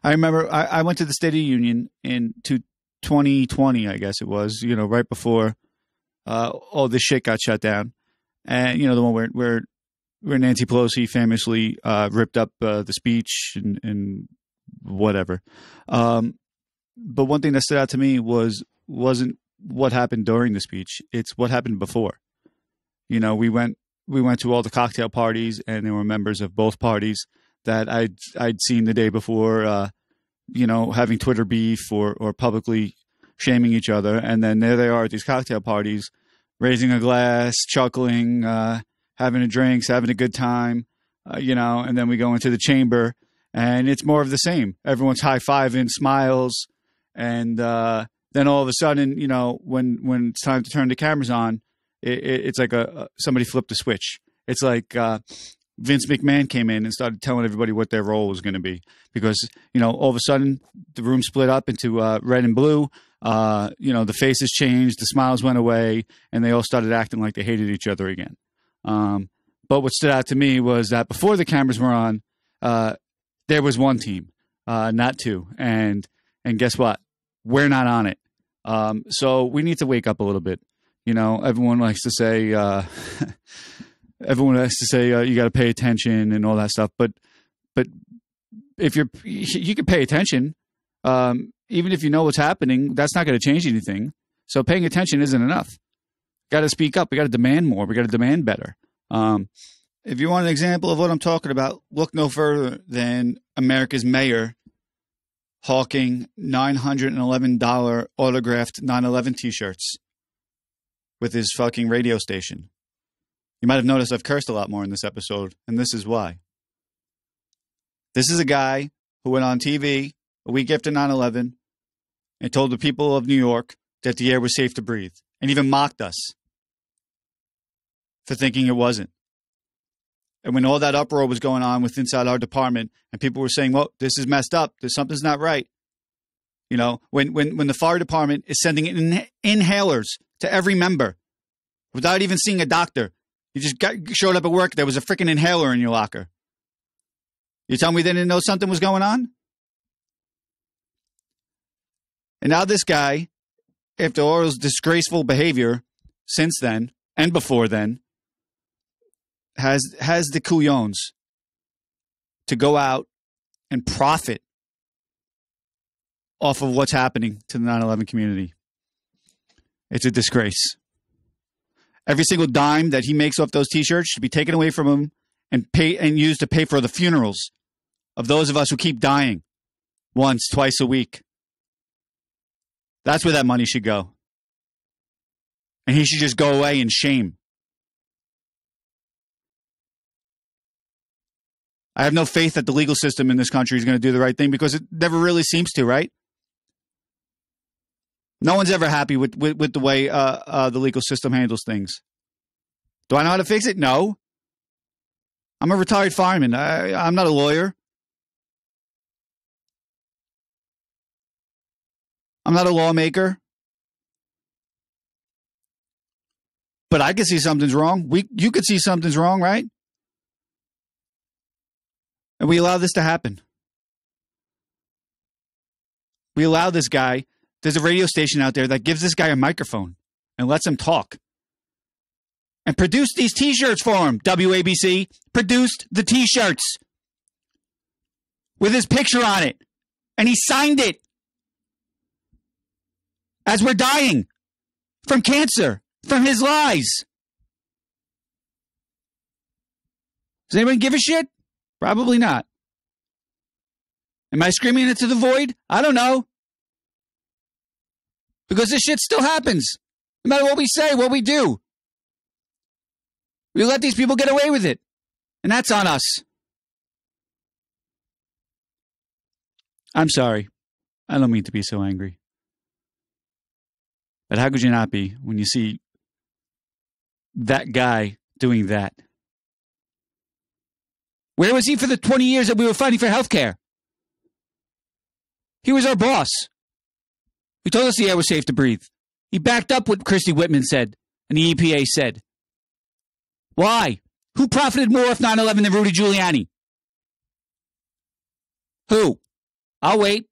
I remember I went to the State of the Union in 2020, I guess it was, right before all this shit got shut down. And, the one where Nancy Pelosi famously ripped up the speech and whatever. But one thing that stood out to me wasn't what happened during the speech. It's what happened before. We went to all the cocktail parties, and there were members of both parties that I'd seen the day before, having Twitter beef or publicly shaming each other. And then there they are at these cocktail parties, raising a glass, chuckling, having a drinks, having a good time, and then we go into the chamber and it's more of the same. Everyone's high-fiving, smiles. And then all of a sudden, when it's time to turn the cameras on, it's like somebody flipped a switch. It's like Vince McMahon came in and started telling everybody what their role was going to be, because all of a sudden the room split up into red and blue. The faces changed, the smiles went away, and they all started acting like they hated each other again. But what stood out to me was that before the cameras were on, there was one team, not two, and guess what? We're not on it. So we need to wake up a little bit. Everyone likes to say, you got to pay attention and all that stuff. But if you can pay attention, even if you know what's happening, that's not going to change anything. So paying attention isn't enough. Got to speak up. We got to demand more. We got to demand better. If you want an example of what I'm talking about, look no further than America's mayor hawking $911 autographed 9/11 T-shirts with his fucking radio station. You might have noticed I've cursed a lot more in this episode, and this is why. This is a guy who went on TV a week after 9/11 and told the people of New York that the air was safe to breathe, and even mocked us for thinking it wasn't. And when all that uproar was going on with inside our department, and people were saying, well, this is messed up, something's not right. When the fire department is sending inhalers to every member without even seeing a doctor, you just showed up at work, there was a freaking inhaler in your locker. You tell me they didn't know something was going on? And now this guy, after all his disgraceful behavior since then and before then, has the couillons to go out and profit off of what's happening to the 9/11 community. It's a disgrace. Every single dime that he makes off those T-shirts should be taken away from him and used to pay for the funerals of those of us who keep dying once, twice a week. That's where that money should go. And he should just go away in shame. I have no faith that the legal system in this country is going to do the right thing, because it never really seems to, right? No one's ever happy with the way the legal system handles things. Do I know how to fix it? No. I'm a retired fireman. I'm not a lawyer. I'm not a lawmaker. But I could see something's wrong. You could see something's wrong, right? And we allow this to happen. We allow this guy. There's a radio station out there that gives this guy a microphone and lets him talk. And produced these T-shirts for him. WABC produced the T-shirts with his picture on it. And he signed it. As we're dying from cancer, from his lies. Does anyone give a shit? Probably not. Am I screaming into the void? I don't know. Because this shit still happens. No matter what we say, what we do. We let these people get away with it. And that's on us. I'm sorry. I don't mean to be so angry. But how could you not be when you see that guy doing that? Where was he for the 20 years that we were fighting for health care? He was our boss. He told us the air was safe to breathe. He backed up what Christy Whitman said and the EPA said. Why? Who profited more off 9/11 than Rudy Giuliani? Who? I'll wait.